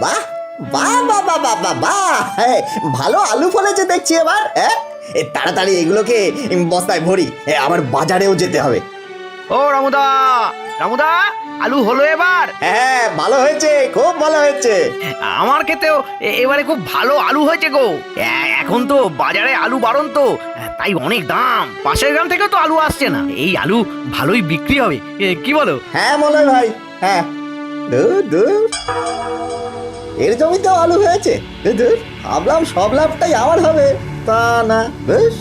বাহ বাহ বাহ বাহ বাহ বাহ বাহ, ভালো আলু ফলেছে দেখছি এবার। তাড়াতাড়ি এগুলোকে বস্তায় ভরি, আবার বাজারেও যেতে হবে। ও রামুদা, রামুদা, আলু হলো এবার? হ্যাঁ, ভালো হয়েছে, খুব ভালো হয়েছে। আমার ক্ষেতেও এবারে খুব ভালো আলু হয়েছে গো। এখন তো বাজারে আলু বারণ তো, তাই অনেক দাম। পাশের গ্রাম থেকেও তো আলু আসছে না। এই আলু ভালোই বিক্রি হবে, কি বলো? হ্যাঁ মলয় ভাই, হ্যাঁ। দূর দূর, এর জমিতেও আলু হয়েছে। দূর দূর, ভাবলাম সব লাভটাই আমার হবে, তা না। বেশ,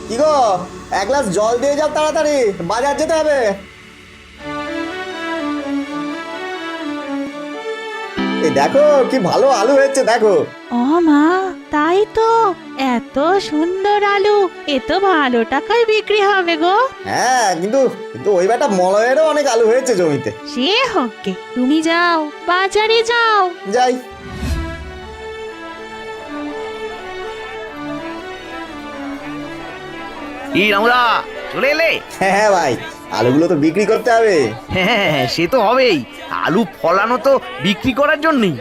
কি গো, এক গ্লাস জল দিয়ে যাও তাড়াতাড়ি, বাজার যেতে হবে। এই দেখো কি ভালো আলু হয়েছে, দেখো। ও মা, তাই তো, এত সুন্দর আলু, এ তো ভালো টাকায় বিক্রি হবে গো। হ্যাঁ, কিন্তু কিন্তু ওই বেটা মলয়েরও অনেক আলু হয়েছে জমিতে। সে হোক গে, তুমি যাও, বাজারে যাও। যাই। কি রামুদা, চলে এলে? হ্যাঁ ভাই, আলুগুলো তো বিক্রি করতে হবে। হ্যাঁ, সে তো হবেই। আলু ফলানো তো বিক্রি করার জন্যই।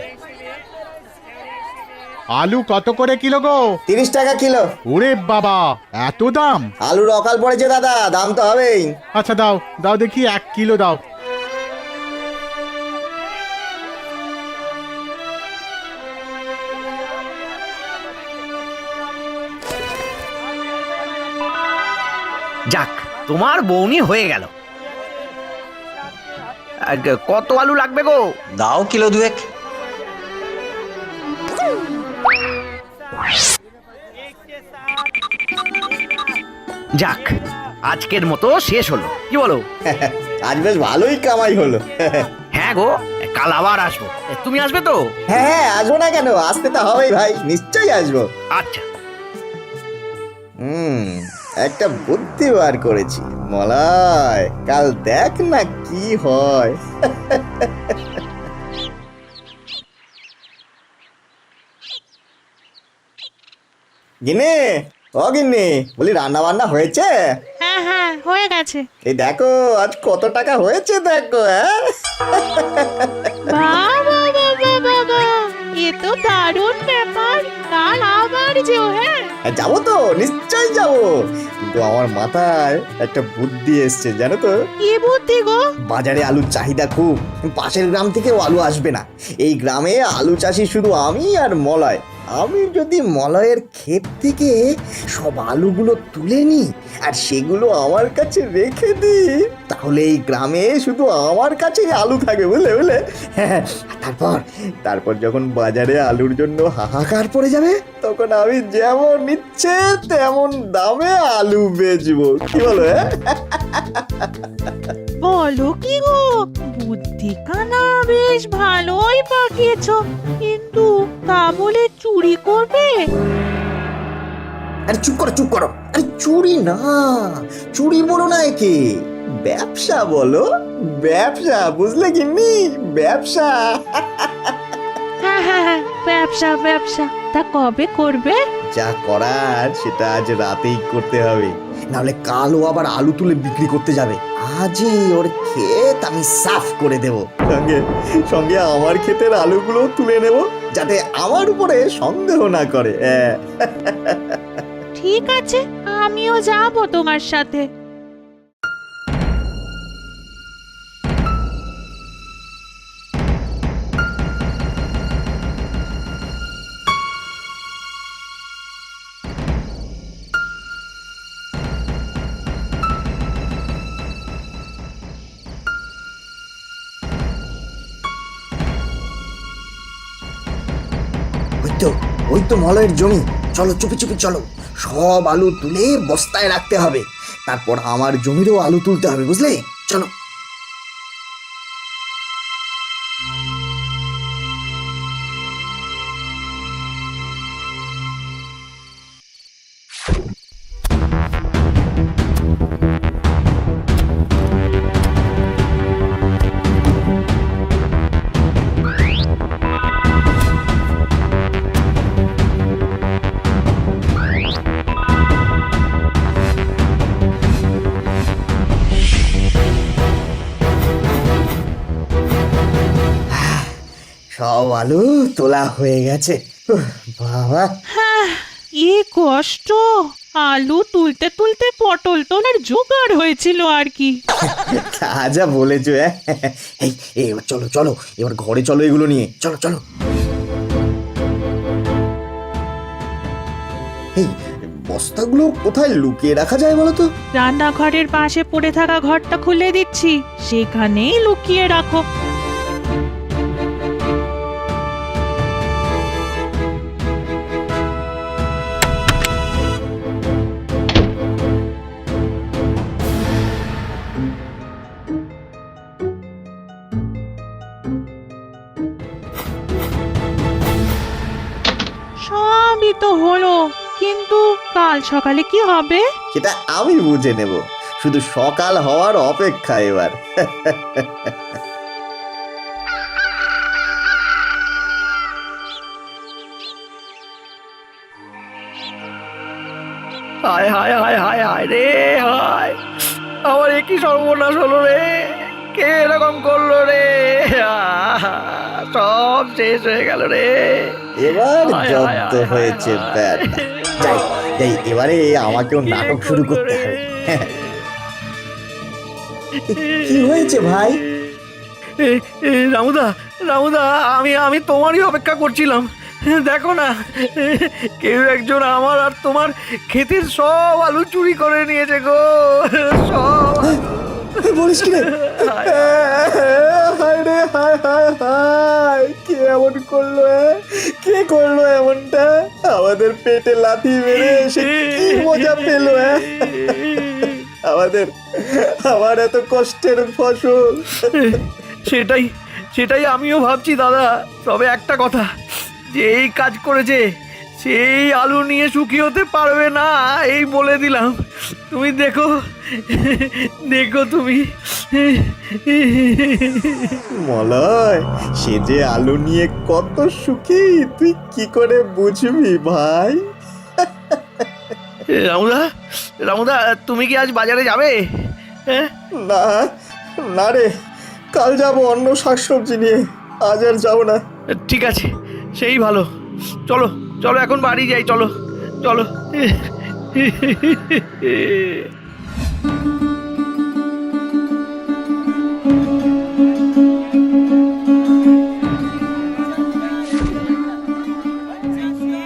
আলু কত করে কিলো গো? 30 টাকা কিলো। ওরে বাবা, এত দাম! আলুর অকাল পড়েছে দাদা, দাম তো হবেই। আচ্ছা দাও দাও দেখি, 1 কিলো দাও। যাক, তোমার বউনি হয়ে গেল। আর কত আলু লাগবে গো? দাও কিলো দুয়েক। যাক, আজকের মতো শেষ হলো, কি বলো? আজ বেশ ভালোই কামাই হলো। হ্যাঁ গো, কাল আবার আসবো। তুমি আসবে তো? হ্যাঁ হ্যাঁ, আসবো না কেন, আসতে তো হবেই ভাই, নিশ্চয়ই আসবো। আচ্ছা। একটা বুদ্ধি বার করেছি মলয়, কাল দেখ না কি হয়। গিন্নি, ও গিন্নি, বলি রান্না বান্না হয়েছে? হ্যাঁ হ্যাঁ, হয়ে গেছে। এই দেখো আজ কত টাকা হয়েছে, দেখো। হ্যাঁ, বাবা বাবা বাবা, এ তো দারুণ ব্যাপার। কাল আবার যেও। হ্যাঁ, যাবো তো, নিশ্চয়ই যাবো। কিন্তু আমার মাথায় একটা বুদ্ধি এসছে, জানো তো। কি বুদ্ধি গো? বাজারে আলুর চাহিদা খুব, পাশের গ্রাম থেকেও আলু আসবে না। এই গ্রামে আলু চাষি শুধু আমি আর মলয়। আমি যদি মলয়ের ক্ষেত থেকে সব আলুগুলো তুলে নিই আর সেগুলো আমার কাছে রেখে দিই, তাহলে এই গ্রামে শুধু আমার কাছেই আলু থাকবে, বুঝলে বুঝলে। হ্যাঁ, তারপর তারপর যখন বাজারে আলুর জন্য হাহাকার পড়ে যাবে, তখন আমি যেমন ইচ্ছে তেমন দামে আলু বেচবো, কি বলো? হ্যাঁ, বলো কি গো, বুদ্ধি কানা বেশ ভালোই পাকিয়েছো, কিন্তু তা বলে চুরি করবে? আরে চুপ করো, চুপ করো। আরে চুরি না, চুরি বলো না একে, ব্যবসা বলো, ব্যবসা, বুঝলে গিন্নি, ব্যবসা। হ্যাঁ হ্যাঁ হ্যাঁ, ব্যবসা ব্যবসা। তা কবে করবে? যা করার সেটা আজ রাতেই করতে হবে, নাহলে কালও আবার আলু তুলে বিক্রি করতে যাবে। আজই ওর ক্ষেত আমি সাফ করে দেব, সঙ্গে সঙ্গে আমার ক্ষেতের আলুগুলো তুলে নেব, যাতে আমার উপরে সন্দেহ না করে। ঠিক আছে, আমিও যাব তোমার সাথে। ওই তো মলয়ের জমি, চলো চুপি চুপি চলো, সব আলু তুলে বস্তায় রাখতে হবে, তারপর আমার জমিরও আলু তুলতে হবে, বুঝলে, চলো। সব আলু তোলা হয়ে গেছে। বাবা, হ্যাঁ, এ কষ্ট। আলু তুলতে তুলতে পটল তোলার জোগাড় হয়েছিল আর কি। তা যা বলেছো। এই এবার চলো চলো, এবার ঘরে চলো, এগুলো নিয়ে চলো চলো। এই বস্তাগুলো কোথায় লুকিয়ে রাখা যায় বলো তো? রান্নাঘরের পাশে পড়ে থাকা ঘরটা খুলে দিচ্ছি, সেখানেই লুকিয়ে রাখো। সবই তো হলো, কিন্তু কাল সকালে কি হবে? সেটা আমি বুঝে নেব, শুধু সকাল হওয়ার অপেক্ষা এবার। হায় হায় হায় হায় হায় রে হায়, আমার একই সর্বনাশ হলো রে। কে এরকম করলো রে? সব শেষ হয়ে গেল রে। এবার হায়, হায়, জব্দ হায়, হয়েছে হায়, ব্যাট। যাই যাই, এবারে আমাকেও কে নাটক শুরু করলো করতে রে? হবে। কি হয়েছে ভাই? রামুদা, রামুদা, আমি আমি তোমারই অপেক্ষা করছিলাম। দেখো না, কেউ একজন আমার আর তোমার ক্ষেতের সব আলু চুরি করে নিয়েছে গো, সব। বলিস কি রে? হায় রে হায় হায় হায়, কে এমন করলো? কে করলো এমনটা? আমাদের পেটে লাথি মেরে সে কি মজা পেলো? আমার এত কষ্টের ফসল। সেটাই সেটাই আমিও ভাবছি দাদা। তবে একটা কথা, যে এই কাজ করেছে সেই আলু নিয়ে সুখী হতে পারবে না, এই বলে দিলাম। তুমি দেখো, দেখো তুমি। মলয়, সে যে আলু নিয়ে কত সুখী তুই কি করে বুঝবি ভাই? রামুদা, রামুদা, তুমি কি আজ বাজারে যাবে? হ্যাঁ, না না রে, কাল যাবো অন্য শাকসবজি নিয়ে, আজ আর যাবো না। ঠিক আছে, সেই ভালো। চলো চলো, এখন বাড়ি যাই, চলো চলো।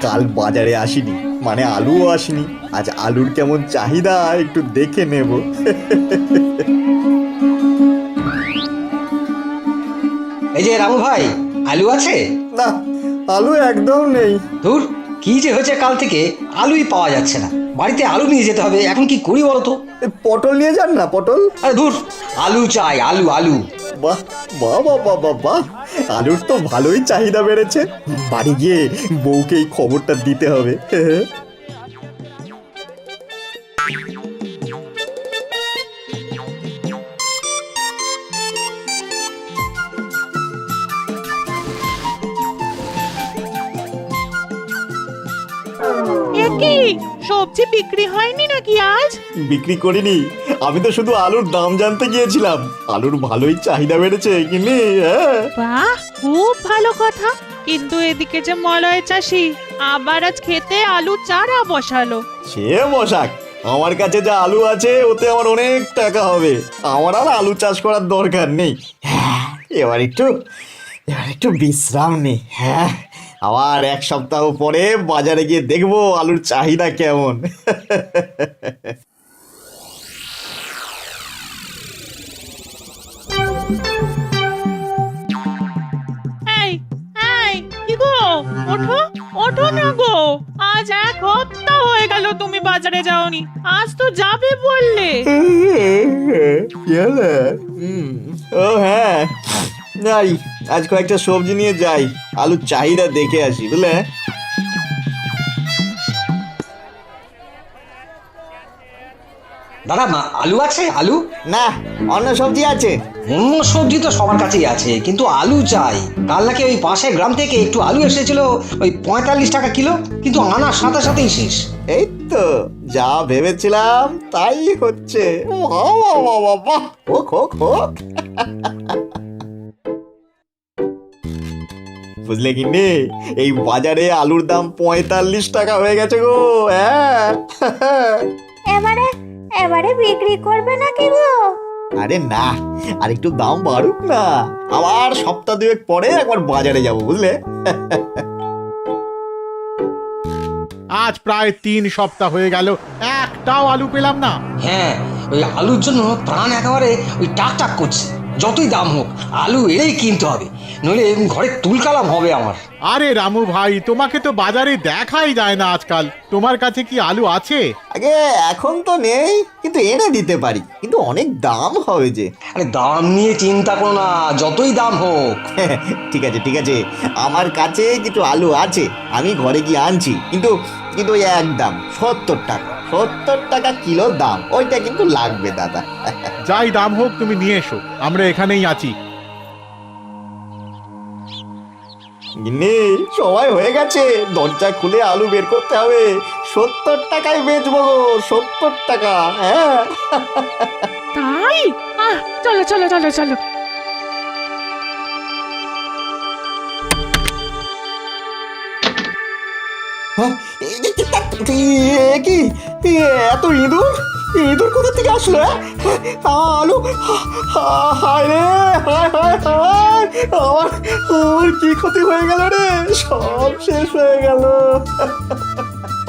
কাল বাজারে আসিনি মানে আলুও আসেনি, আজ আলুর কেমন চাহিদা একটু দেখে নেব। এই যে রামু ভাই, আলু আছে? না, আলু একদম নেই। ধুর, কি যে হয়েছে কাল থেকে আলুই পাওয়া যাচ্ছে না। বাড়িতে আলু নিয়ে যেতে হবে, এখন কি করি বলো তো? পটল নিয়ে যান না, পটল। আরে ধুর, আলু চাই, আলু আলু। বাহ বাহ বাহ বাহ বাহ বাহ, আলুর তো ভালোই চাহিদা বেড়েছে। বাড়ি গিয়ে বউকে এই খবরটা দিতে হবে। এ কি, সবজি বিক্রি হয়নি নাকি আজ? বিক্রি করিনি, আমি তো শুধু আলুর দাম জানতে গিয়েছিলাম। আলুর ভালোই চাহিদা বেড়েছে কিনে। হ্যাঁ, বাহ, খুব ভালো কথা। কিন্তু এদিকে যে মলয় চাষি আবার আজ খেতে আলু চারা বসালো। সে বসাক, আমার কাছে যা আলু আছে ওতে আমার অনেক টাকা হবে। আমার আর আলু চাষ করার দরকার নেই। হ্যাঁ, এবার একটু বিশ্রাম নেই। হ্যাঁ, আবার এক সপ্তাহ পরে বাজারে গিয়ে দেখবো আলুর চাহিদা কেমন। এই এই, কি গো, ওঠো ওঠো না গো, আজ এক সপ্তাহ হয়ে গেল তুমি বাজারে যাওনি, আজ তো যাবে বললে। ও হ্যাঁ, যাই, আজ কয়েকটা সবজি নিয়ে যাই, আলুর চাহিদা দেখে আসি, বুঝলে? দাদা, আলু আছে? আলু না, অন্য সবজি আছে। অন্য সবজি তো সবার কাছেই আছে, কিন্তু আলু চাই। কাল নাকি ওই পাশের গ্রাম থেকে একটু আলু এসেছিল, ওই 45 টাকা কিলো, কিন্তু আনার সাথে সাথেই শেষ। এই তো যা ভেবেছিলাম তাই হচ্ছে। বাহ বাহ বাহ বাহ বাহ, হোক হোক হোক। বুঝলে কিনে এই বাজারে আলুর দাম 45 টাকা হয়ে গেছে গো। হ্যাঁ এবারে এবারে বিক্রি করবে নাকি গো? আরে না, আর একটু দাম বাড়ুক না, আবার সপ্তাহ দুয়েক পরে একবার বাজারে যাব বুঝলে। আজ প্রায় 3 সপ্তাহ হয়ে গেল, একটাও আলু পেলাম না। হ্যাঁ, ওই আলুর জন্য প্রাণ একেবারে ওই টাক টাক করছে। যতই দাম হোক আলু এলেই কিনতে হবে, নইলে ঘরে তুলকালাম হবে আমার। আরে রামু ভাই, তোমাকে তো বাজারে দেখাই যায় না আজকাল। তোমার কাছে কি আলু আছে? আগে এখন তো নেই, কিন্তু এনে দিতে পারি, কিন্তু অনেক দাম হবে যে। আরে দাম নিয়ে চিন্তা করো না, যতই দাম হোক। ঠিক আছে ঠিক আছে, আমার কাছে কিছু আলু আছে, আমি ঘরে গিয়ে আনছি, কিন্তু কিন্তু ওই একদম 70 টাকা, 70 টাকা কিলো দাম, ওইটা কিন্তু লাগবে দাদা। যাই দাম হোক তুমি নিয়ে এসো, আমরা এখানেই আছি। গিন্নি, সময় হয়ে গেছে, দরজা খুলে আলু বের করতে হবে। 70 টাকায় বেচবো গো, 70 টাকা। হ্যাঁ তাই চলো চলো চলো চলো। হ্যাঁ, কি এত ইঁদুর, ইঁদুর কোথা থেকে আসলো? আলু, হায় রে, হায় হায় হায়, আমার আমার কি ক্ষতি হয়ে গেল রে, সব শেষ হয়ে গেল।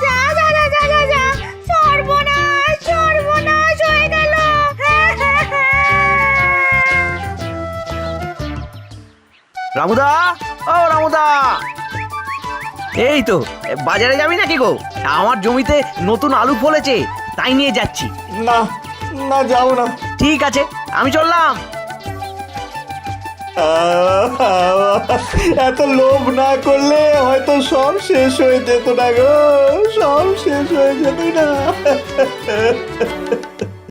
যা যা যা যা যা যা, সর্বনাশ সর্বনাশ হয়ে গেল। রামুদা, ও রামুদা, এই তো বাজারে যাবি নাকি গো? আমার জমিতে নতুন আলু ফলেছে, তাই নিয়ে যাচ্ছি। না না, যাও না। ঠিক আছে, আমি চললাম। এত লোভ না করলে হয়তো সব শেষ হয়ে যেত না গো, সব শেষ হয়ে যেত না।